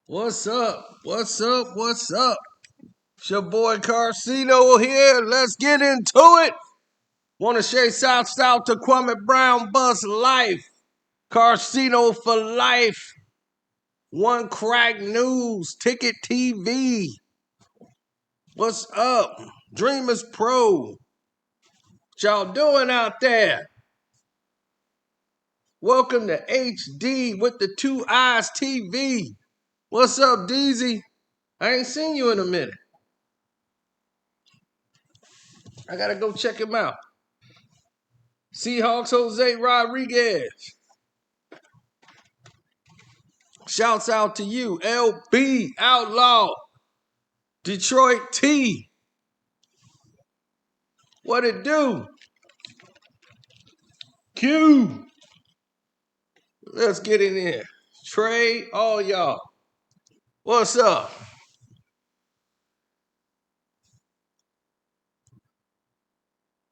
What's up? What's up? What's up? It's your boy Carcino here. Let's get into it. Want to say south to Kwame Brown Bus Life. Carcino for life. One Crack News. Ticket TV. What's up? Dreamers Pro. What y'all doing out there? Welcome to HD with the Two Eyes TV. What's up, Deezy? I ain't seen you in a minute. I gotta go check him out. Seahawks Jose Rodriguez. Shouts out to you. LB Outlaw. Detroit T. What it do? Q. Let's get in there. Trey, all y'all. What's up?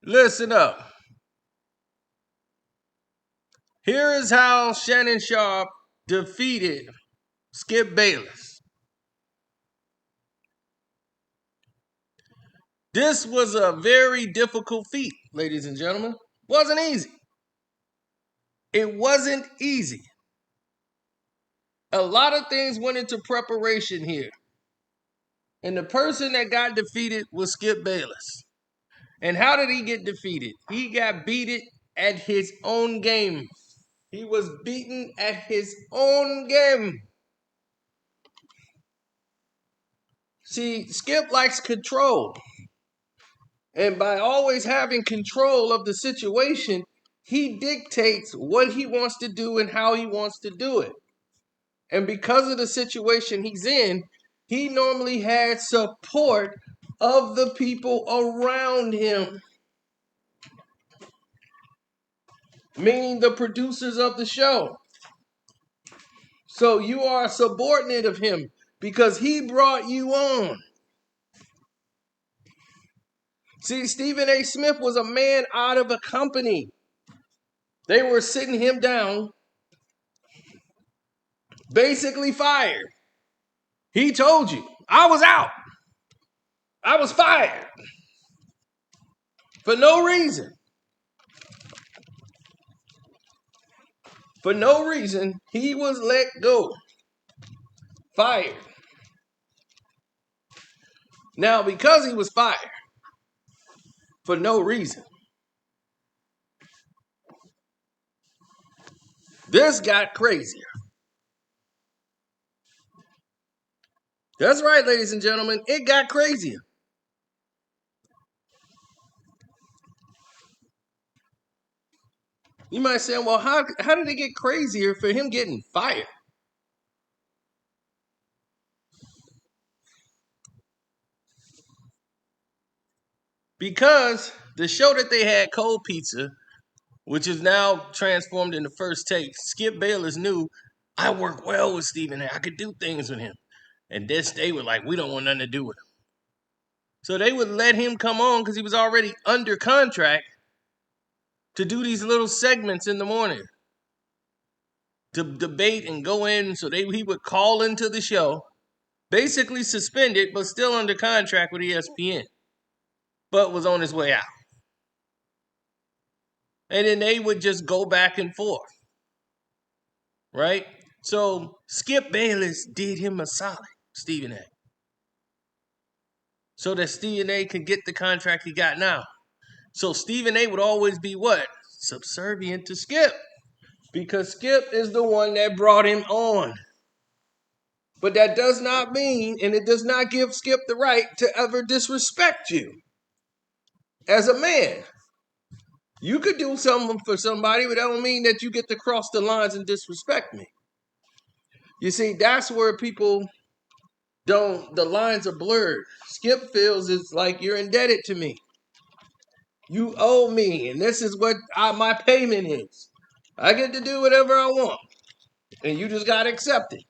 Listen up. Here is how Shannon Sharpe defeated Skip Bayless. This was a very difficult feat, ladies and gentlemen. Wasn't easy. It wasn't easy. A lot of things went into preparation here. And the person that got defeated was Skip Bayless. And how did he get defeated? He got beaten at his own game. He was beaten at his own game. See, Skip likes control. And by always having control of the situation, he dictates what he wants to do and how he wants to do it. And because of the situation he's in, he normally has support of the people around him. Meaning the producers of the show. So you are a subordinate of him because he brought you on. See, Stephen A. Smith was a man out of a company. They were sitting him down, basically fired. He told you, I was out. I was fired. For no reason. For no reason, he was let go. Fired. Now, because he was fired, for no reason, this got crazier. That's right, ladies and gentlemen, it got crazier. You might say, well, how did it get crazier for him getting fired? Because the show that they had, Cold Pizza, which is now transformed into First Take, Skip Bayless knew I work well with Stephen A. I could do things with him. And this, they were like, we don't want nothing to do with him. So they would let him come on because he was already under contract to do these little segments in the morning. To debate and go in, so he would call into the show, basically suspended, but still under contract with ESPN. But was on his way out. And then they would just go back and forth. Right? So Skip Bayless did him a solid, Stephen A. So that Stephen A could get the contract he got now. So Stephen A would always be what? Subservient to Skip. Because Skip is the one that brought him on. But that does not mean, and it does not give Skip the right to ever disrespect you as a man. You could do something for somebody, but that don't mean that you get to cross the lines and disrespect me. You see, that's where people don't, the lines are blurred. Skip feels it's like you're indebted to me. You owe me, and this is what my payment is. I get to do whatever I want, and you just got to accept it.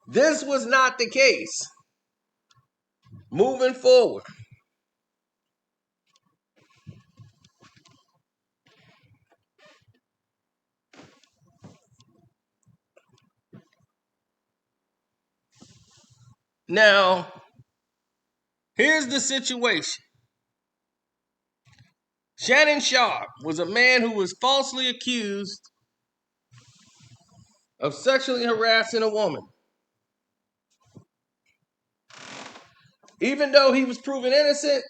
This was not the case. Moving forward. Now, here's the situation. Shannon Sharpe was a man who was falsely accused of sexually harassing a woman. Even though he was proven innocent,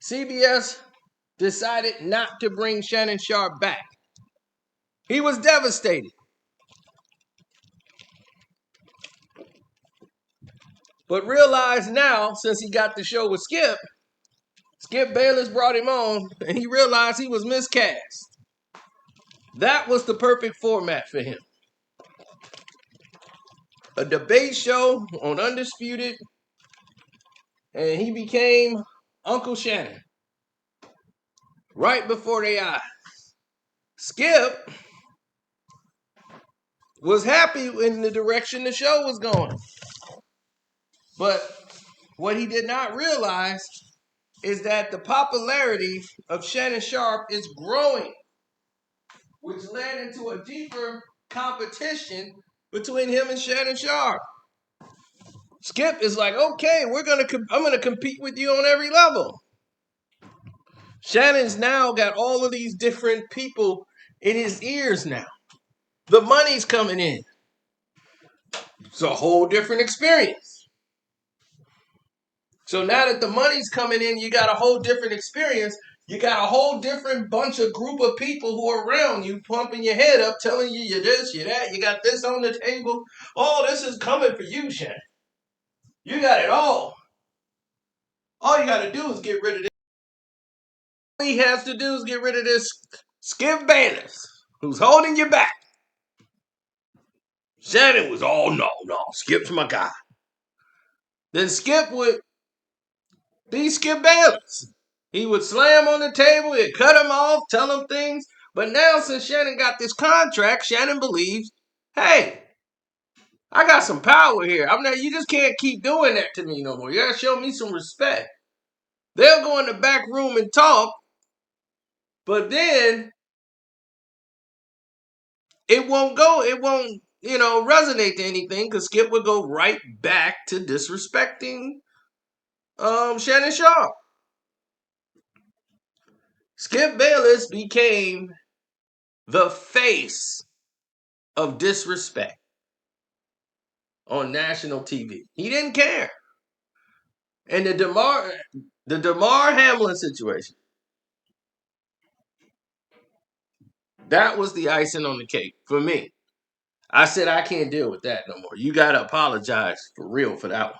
CBS decided not to bring Shannon Sharpe back. He was devastated. But realized now, since he got the show with Skip Bayless brought him on, and he realized he was miscast. That was the perfect format for him. A debate show on Undisputed, and he became Uncle Shannon right before their eyes. Skip was happy in the direction the show was going. But what he did not realize is that the popularity of Shannon Sharpe is growing, which led into a deeper competition between him and Shannon Sharpe. Skip is like, okay, I'm gonna compete with you on every level. Shannon's now got all of these different people in his ears now. The money's coming in. It's a whole different experience. So now that the money's coming in, you got a whole different experience. You got a whole different bunch of group of people who are around you, pumping your head up, telling you you're this, you're that, you got this on the table. Oh, this is coming for you, Shannon. You got it all. All you got to do is get rid of this. All he has to do is get rid of this Skip Bayless, who's holding you back. Shannon was, oh, no, Skip's my guy. Then Skip would be Skip Bayless. He would slam on the table, he'd cut him off, tell him things. But now, since Shannon got this contract, Shannon believes, hey, I got some power here. You just can't keep doing that to me no more. You gotta show me some respect. They'll go in the back room and talk, but then it won't resonate to anything because Skip would go right back to disrespecting Shannon Sharpe. Skip Bayless became the face of disrespect on national TV. He didn't care. And the Damar Hamlin situation, that was the icing on the cake for me. I said I can't deal with that no more. You gotta apologize for real for that one.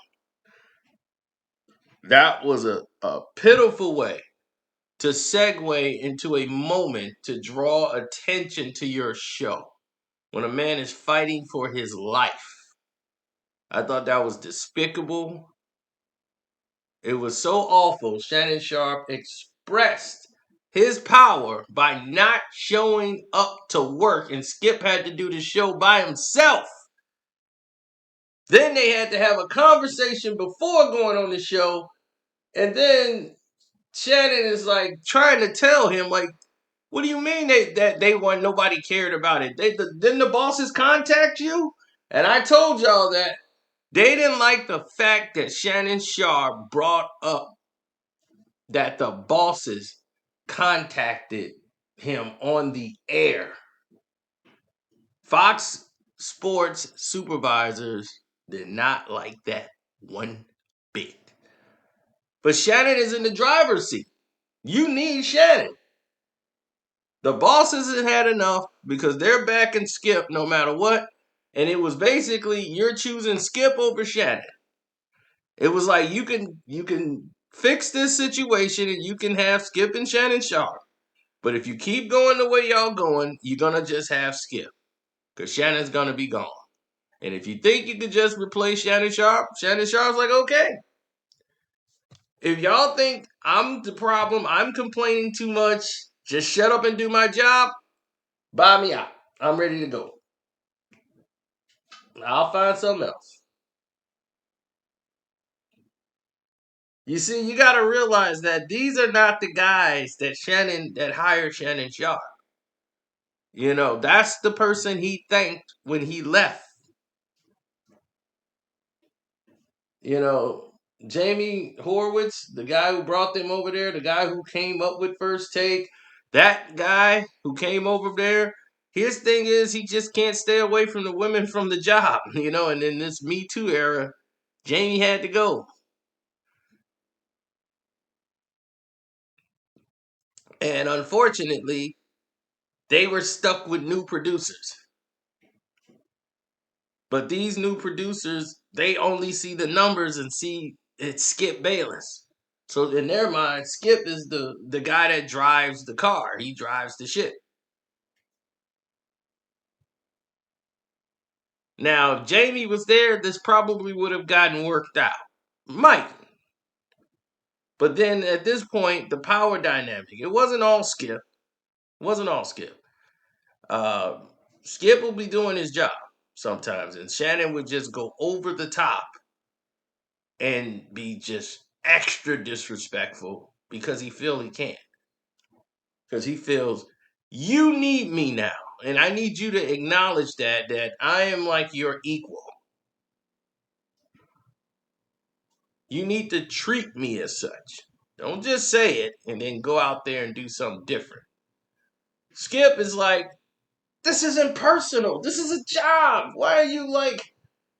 That was a pitiful way to segue into a moment to draw attention to your show when a man is fighting for his life. I thought that was despicable. It was so awful. Shannon Sharpe expressed his power by not showing up to work, and Skip had to do the show by himself. Then they had to have a conversation before going on the show, and then Shannon is like trying to tell him, like, what do you mean that they want nobody cared about it? Didn't the bosses contact you? And I told y'all that they didn't like the fact that Shannon Sharpe brought up that the bosses contacted him on the air. Fox Sports supervisors did not like that one bit. But Shannon is in the driver's seat. You need Shannon. The bosses had had enough because they're backing Skip no matter what. And it was basically you're choosing Skip over Shannon. It was like you can fix this situation and you can have Skip and Shannon Sharpe. But if you keep going the way y'all going, you're gonna just have Skip. Because Shannon's gonna be gone. And if you think you could just replace Shannon Sharpe's like, okay. If y'all think I'm the problem, I'm complaining too much, just shut up and do my job, buy me out. I'm ready to go. I'll find something else. You see, you got to realize that these are not the guys that hired Shannon Sharpe. That's the person he thanked when he left. You know, Jamie Horowitz, the guy who brought them over there, the guy who came up with First Take, that guy who came over there, his thing is he just can't stay away from the women from the job, you know, and in this Me Too era, Jamie had to go. And unfortunately, they were stuck with new producers. But these new producers, they only see the numbers and see it's Skip Bayless. So in their mind, Skip is the guy that drives the car. He drives the shit. Now, if Jamie was there, this probably would have gotten worked out. Might. But then at this point, the power dynamic, it wasn't all Skip. It wasn't all Skip. Uh, Skip will be doing his job sometimes, and Shannon would just go over the top and be just extra disrespectful because he feel he can't. Because he feels you need me now, and I need you to acknowledge that I am like your equal. You need to treat me as such. Don't just say it and then go out there and do something different. Skip is like, this isn't personal. This is a job. Why are you like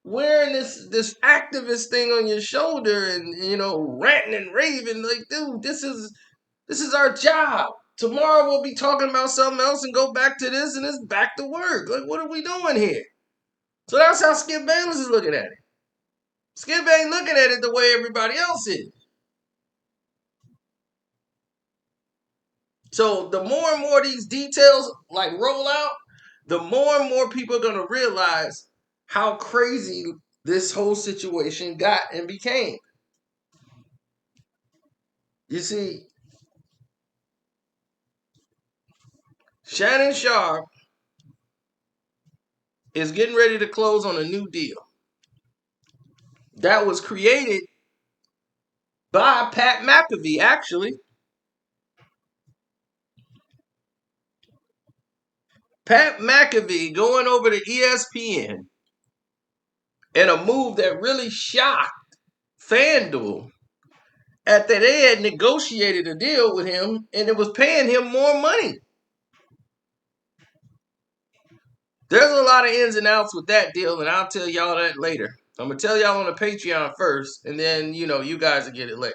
wearing this activist thing on your shoulder and ranting and raving? Like, dude, this is our job. Tomorrow we'll be talking about something else and go back to this and it's back to work. Like, what are we doing here? So that's how Skip Bayless is looking at it. Skip ain't looking at it the way everybody else is. So the more and more these details like roll out, the more and more people are gonna realize how crazy this whole situation got and became. You see, Shannon Sharpe is getting ready to close on a new deal that was created by Pat McAfee, actually. Pat McAfee going over to ESPN and a move that really shocked FanDuel at that they had negotiated a deal with him and it was paying him more money. There's a lot of ins and outs with that deal, and I'll tell y'all that later. I'm going to tell y'all on the Patreon first, and then, you guys will get it later.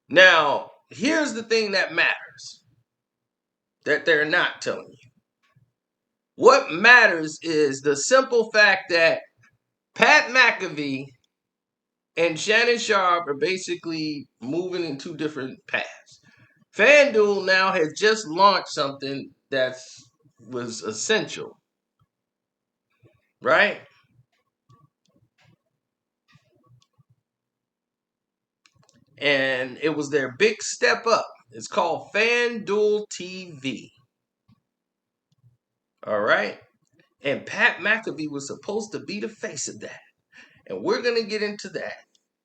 Now, here's the thing that matters that they're not telling you. What matters is the simple fact that Pat McAfee and Shannon Sharpe are basically moving in two different paths. FanDuel now has just launched something that was essential, right? And it was their big step up. It's called FanDuel TV. All right? And Pat McAfee was supposed to be the face of that. And we're going to get into that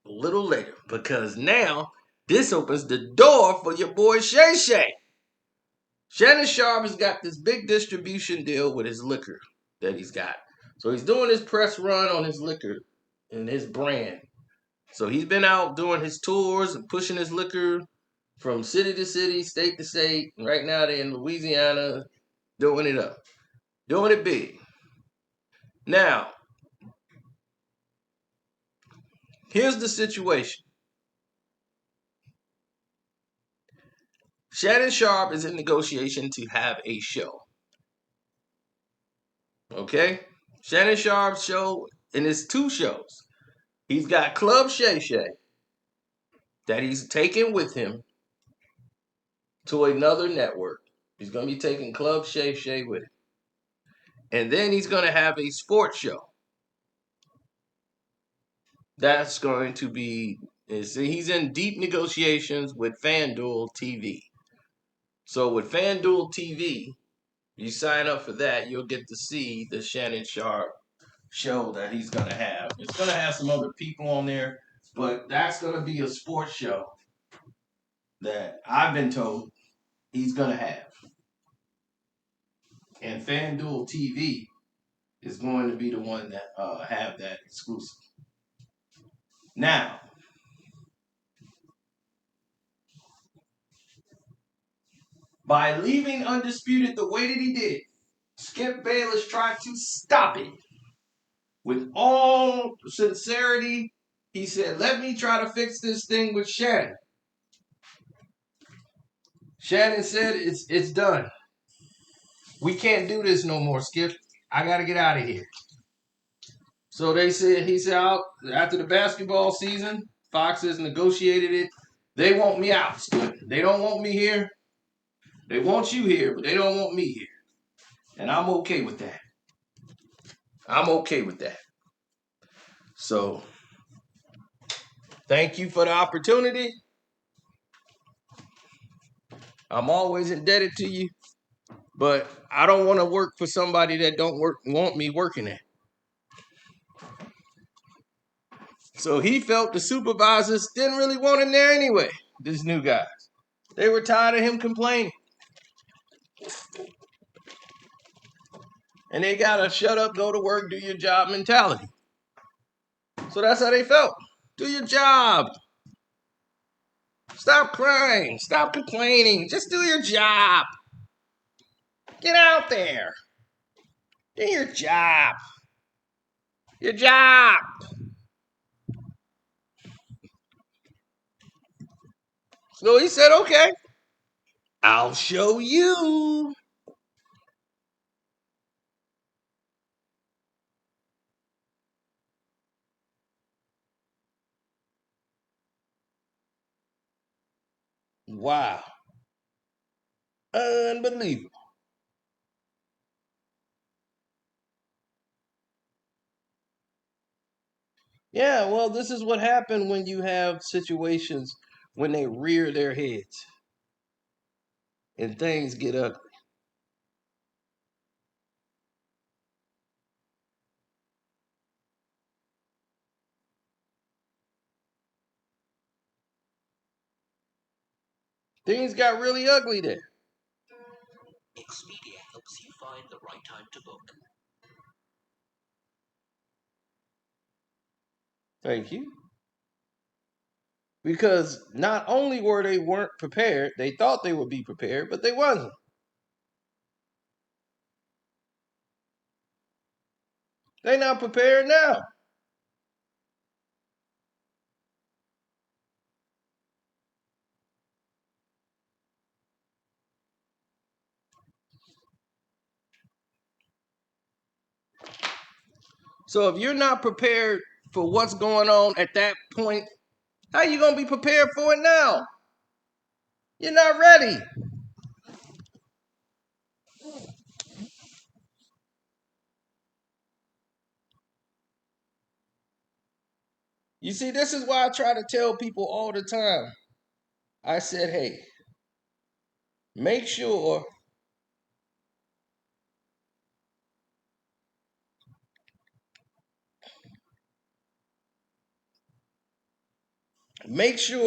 a little later because now this opens the door for your boy Shay Shay. Shannon Sharpe has got this big distribution deal with his liquor that he's got. So he's doing his press run on his liquor and his brand. So he's been out doing his tours and pushing his liquor from city to city, state to state. Right now they're in Louisiana doing it up, doing it big. Now, here's the situation. Shannon Sharpe is in negotiation to have a show. Okay? Shannon Sharpe's show, and it's two shows. He's got Club Shay Shay that he's taking with him to another network. He's going to be taking Club Shay Shay with him. And then he's going to have a sports show. That's going to be, he's in deep negotiations with FanDuel TV. So with FanDuel TV, you sign up for that, you'll get to see the Shannon Sharpe show that he's going to have. It's going to have some other people on there, but that's going to be a sports show that I've been told he's going to have. And FanDuel TV is going to be the one that have that exclusive. Now, by leaving undisputed the way that he did, Skip Bayless tried to stop it. With all sincerity, he said, let me try to fix this thing with Shannon. Shannon said, it's done. We can't do this no more, Skip. I got to get out of here. So he said, after the basketball season, Fox has negotiated it. They want me out, Skip. They don't want me here. They want you here, but they don't want me here. And I'm okay with that. I'm okay with that. So, thank you for the opportunity. I'm always indebted to you, but I don't want to work for somebody that don't want me working at. So he felt the supervisors didn't really want him there anyway, these new guys. They were tired of him complaining. And they got a shut up, go to work, do your job mentality. So that's how they felt. Do your job. Stop crying. Stop complaining. Just do your job. Get out there. Do your job. Your job. So he said, okay, I'll show you. Wow. Unbelievable. Yeah, well, this is what happened when you have situations when they rear their heads and things get ugly. Things got really ugly there. Expedia helps you find the right time to book. Thank you. Because not only weren't prepared, they thought they would be prepared, but they wasn't. They not prepared now. So if you're not prepared for what's going on at that point, how you gonna be prepared for it now? You're not ready. You see, this is why I try to tell people all the time. I said, hey, make sure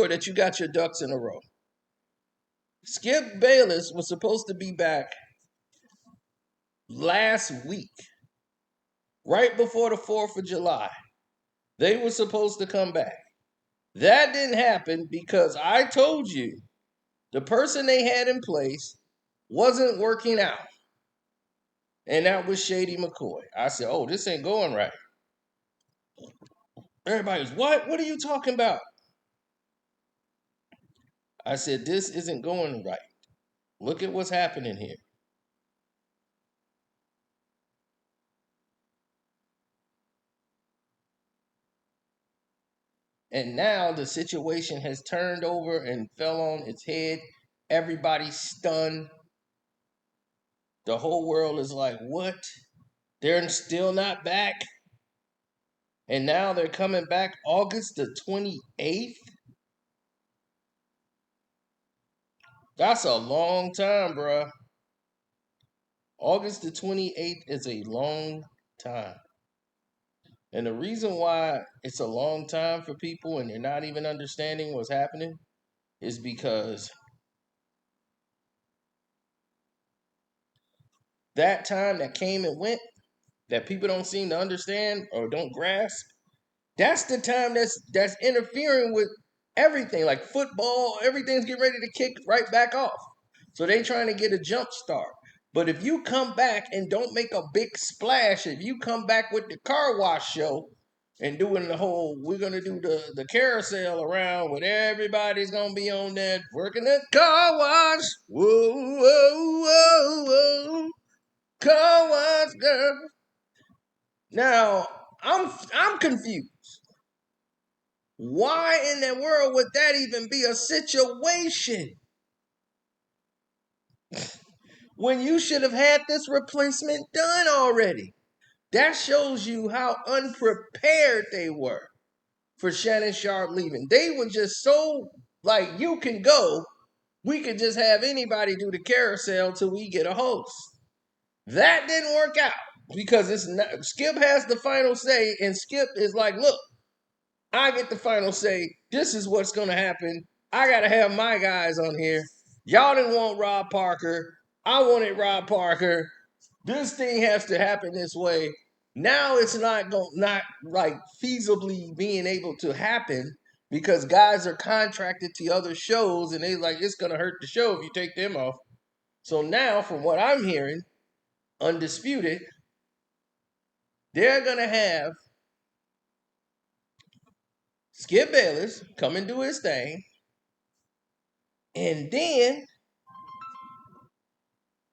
that you got your ducks in a row. Skip Bayless was supposed to be back last week, right before the 4th of July. They were supposed to come back. That didn't happen because I told you the person they had in place wasn't working out. And that was Shady McCoy. I said, oh, this ain't going right. Everybody's, what? What are you talking about? I said, this isn't going right. Look at what's happening here. And now the situation has turned over and fell on its head. Everybody's stunned. The whole world is like, what? They're still not back? And now they're coming back August the 28th? That's a long time, bruh. August the 28th is a long time. And the reason why it's a long time for people and they're not even understanding what's happening is because that time that came and went, that people don't seem to understand or don't grasp, That's the time that's interfering with everything, like football. Everything's getting ready to kick right back off. So they trying to get a jump start. But if you come back and don't make a big splash, if you come back with the car wash show and doing the whole, we're gonna do the carousel around with everybody's gonna be on that working the car wash. Whoa, whoa, whoa, whoa, car wash girl. Now I'm confused. Why in the world would that even be a situation when you should have had this replacement done already? That shows you how unprepared they were for Shannon Sharpe leaving. They were just so like, you can go. We could just have anybody do the carousel till we get a host. That didn't work out because it's not, Skip has the final say, and Skip is like, look, I get the final say. This is what's going to happen. I got to have my guys on here. Y'all didn't want Rob Parker. I wanted Rob Parker. This thing has to happen this way. Now it's not like feasibly being able to happen because guys are contracted to other shows and they like it's gonna hurt the show if you take them off. So now, from what I'm hearing, undisputed, they're gonna have Skip Bayless come and do his thing, and then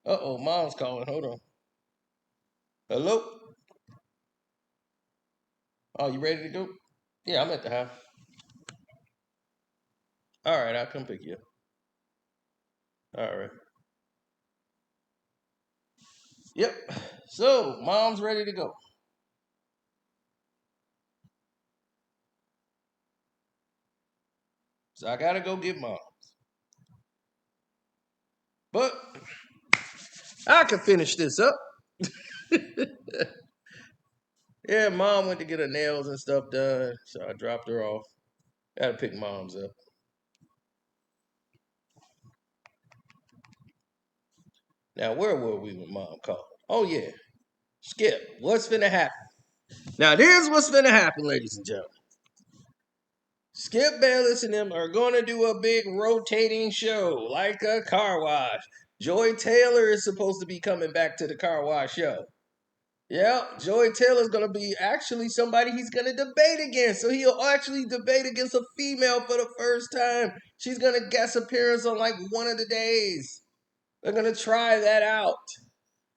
mom's calling. Hold on. Hello? Oh, you ready to go? Yeah, I'm at the house. All right, I'll come pick you up. All right. Yep. So, mom's ready to go. So I gotta go get mom. But I can finish this up. Yeah, mom went to get her nails and stuff done, so I dropped her off. Gotta pick mom's up. Now, where were we when mom called? Oh, yeah. Skip, what's finna happen? Now, here's what's finna happen, ladies and gentlemen. Skip Bayless and them are gonna do a big rotating show, like a car wash. Joy Taylor is supposed to be coming back to the car wash show. Yeah, Joey Taylor's gonna be actually somebody he's gonna debate against. So he'll actually debate against a female for the first time. She's gonna guest appearance on like one of the days. They're gonna try that out.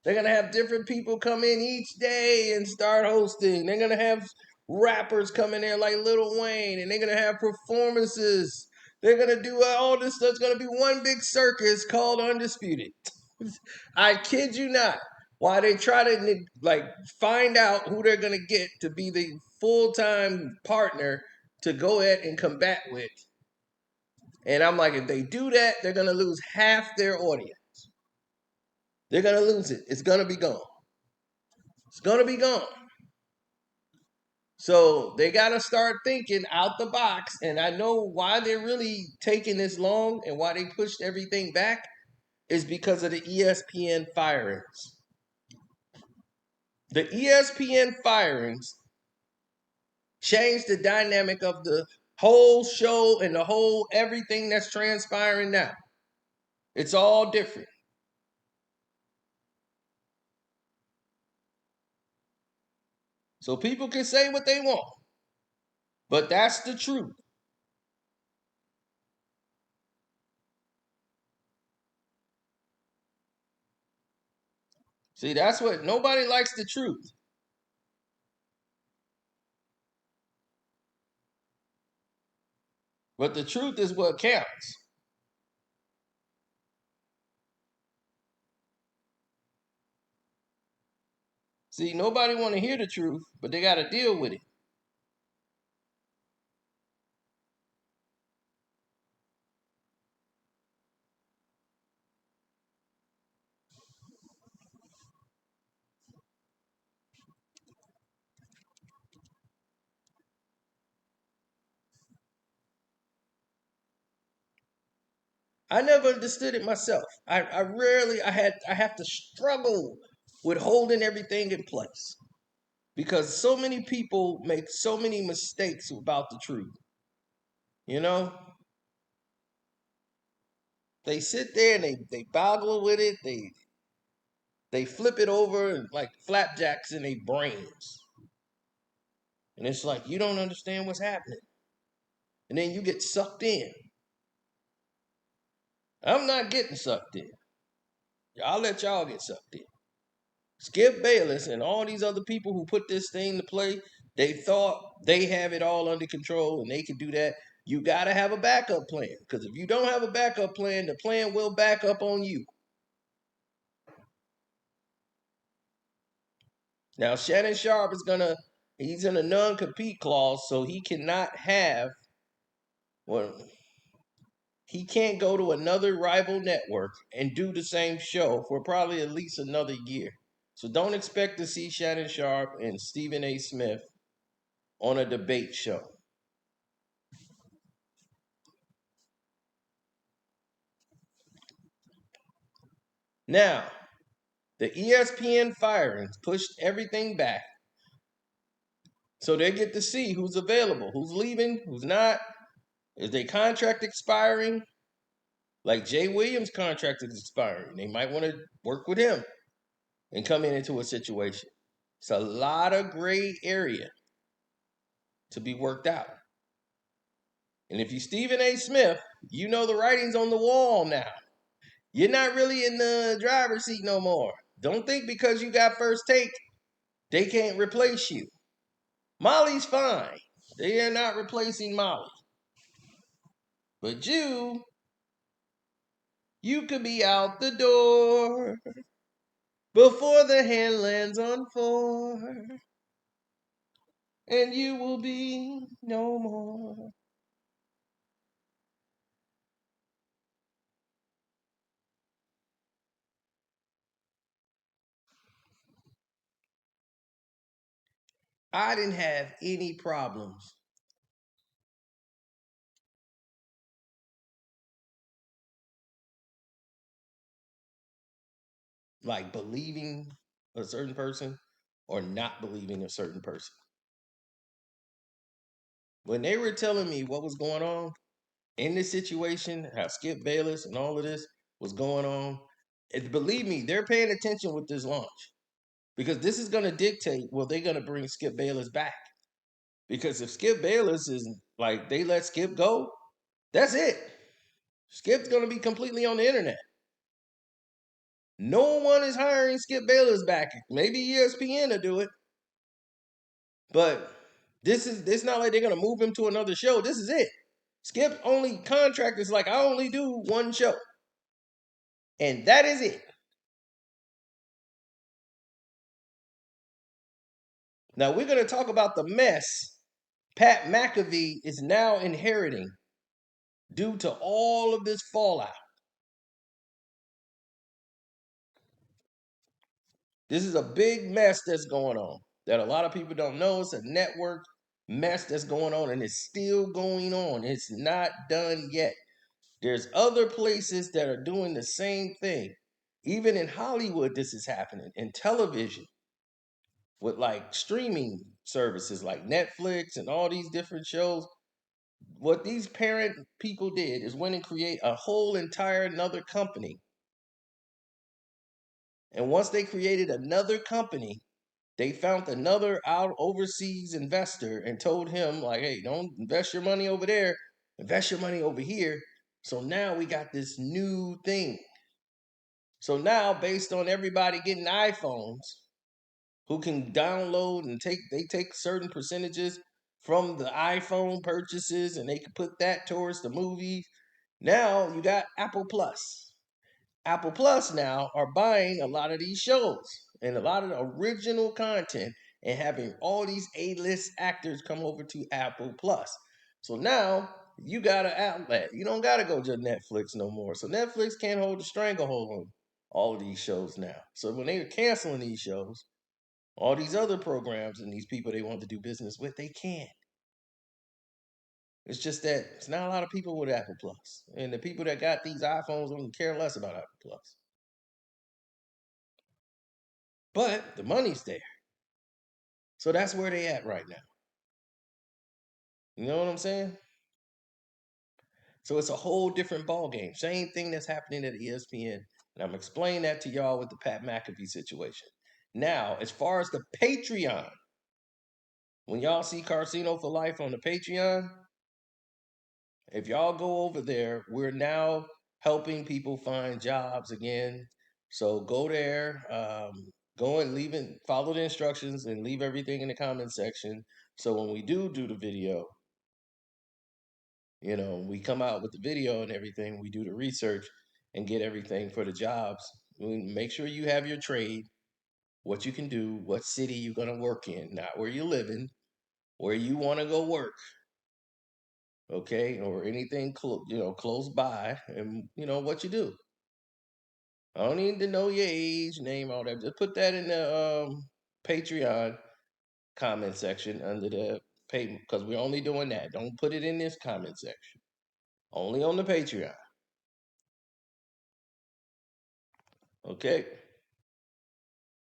They're gonna have different people come in each day and start hosting. They're gonna have rappers come in there like Lil Wayne, and they're gonna have performances. They're gonna do all this stuff. It's gonna be one big circus called Undisputed. I kid you not. While they try to like find out who they're gonna get to be the full-time partner to go ahead and combat with. And I'm like, if they do that, they're gonna lose half their audience. They're gonna lose it. It's gonna be gone. It's gonna be gone. So they gotta start thinking out the box. And I know why they're really taking this long and why they pushed everything back is because of the ESPN firings. The ESPN firings changed the dynamic of the whole show and the whole everything that's transpiring now. It's all different. So people can say what they want, but that's the truth. See, that's what nobody likes the truth. But the truth is what counts. See, nobody want to hear the truth, but they got to deal with it. I never understood it myself. I rarely I have to struggle with holding everything in place. Because so many people make so many mistakes about the truth. You know, they sit there and they boggle with it. They flip it over like flapjacks in their brains. And it's like you don't understand what's happening. And then you get sucked in. I'm not getting sucked in. I'll let y'all get sucked in. Skip Bayless and all these other people who put this thing to play, they thought they have it all under control and they can do that. You got to have a backup plan. Because if you don't have a backup plan, the plan will back up on you. Now, Shannon Sharpe is he's in a non-compete clause, so he cannot have, well, he can't go to another rival network and do the same show for probably at least another year. So don't expect to see Shannon Sharpe and Stephen A. Smith on a debate show. Now, the ESPN firings pushed everything back. So they get to see who's available, who's leaving, who's not. Is their contract expiring? Like Jay Williams' contract is expiring. They might want to work with him and come into a situation. It's a lot of gray area to be worked out. And if you Stephen A. Smith, you know the writing's on the wall now. You're not really in the driver's seat no more. Don't think because you got first take, they can't replace you. Molly's fine. They are not replacing Molly. But you could be out the door before the hand lands on four, and you will be no more. I didn't have any problems like believing a certain person or not believing a certain person. When they were telling me what was going on in this situation, how Skip Bayless and all of this was going on, believe me, they're paying attention with this launch because this is going to dictate, well, they're going to bring Skip Bayless back. Because if Skip Bayless is like, they let Skip go, that's it. Skip's going to be completely on the internet. No one is hiring Skip Bayless back. Maybe ESPN will do it. But it's not like they're gonna move him to another show. This is it. Skip's only contract is like I only do one show. And that is it. Now we're gonna talk about the mess Pat McAfee is now inheriting due to all of this fallout. This is a big mess that's going on that a lot of people don't know. It's a network mess that's going on and it's still going on. It's not done yet. There's other places that are doing the same thing. Even in Hollywood, this is happening. In television, with like streaming services like Netflix and all these different shows. What these parent people did is went and create a whole entire another company. And once they created another company, they found another out overseas investor and told him, like, hey, don't invest your money over there, invest your money over here. So now we got this new thing. So now, based on everybody getting iPhones, who can download and they take certain percentages from the iPhone purchases and they can put that towards the movies. Now you got Apple Plus. Apple Plus now are buying a lot of these shows and a lot of the original content and having all these A-list actors come over to Apple Plus. So now you got an outlet. You don't got to go to Netflix no more. So Netflix can't hold a stranglehold on all of these shows now. So when they are canceling these shows, all these other programs and these people they want to do business with, they can't. It's just that it's not a lot of people with Apple Plus. And the people that got these iPhones don't care less about Apple Plus. But the money's there. So that's where they at right now. You know what I'm saying? So it's a whole different ball game. Same thing that's happening at ESPN. And I'm explaining that to y'all with the Pat McAfee situation. Now, as far as the Patreon, when y'all see Casino for Life on the Patreon, if y'all go over there, we're now helping people find jobs again. So go there, go and follow the instructions and leave everything in the comment section. So when we do the video, we come out with the video and everything, we do the research and get everything for the jobs. We make sure you have your trade, what you can do, what city you're going to work in, not where you're living, where you want to go work. Okay, or anything close by, and what you do. I don't need to know your age, name, all that. Just put that in the Patreon comment section under the payment, because we're only doing that. Don't put it in this comment section. Only on the Patreon. Okay.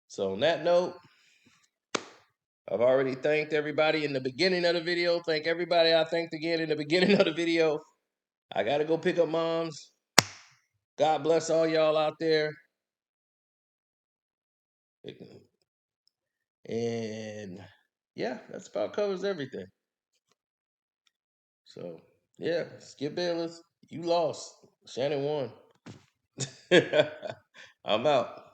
So on that note, I've already thanked everybody in the beginning of the video. Thank everybody I thanked again in the beginning of the video. I got to go pick up moms. God bless all y'all out there. And yeah, that's about covers everything. So yeah, Skip Bayless, you lost. Shannon won. I'm out.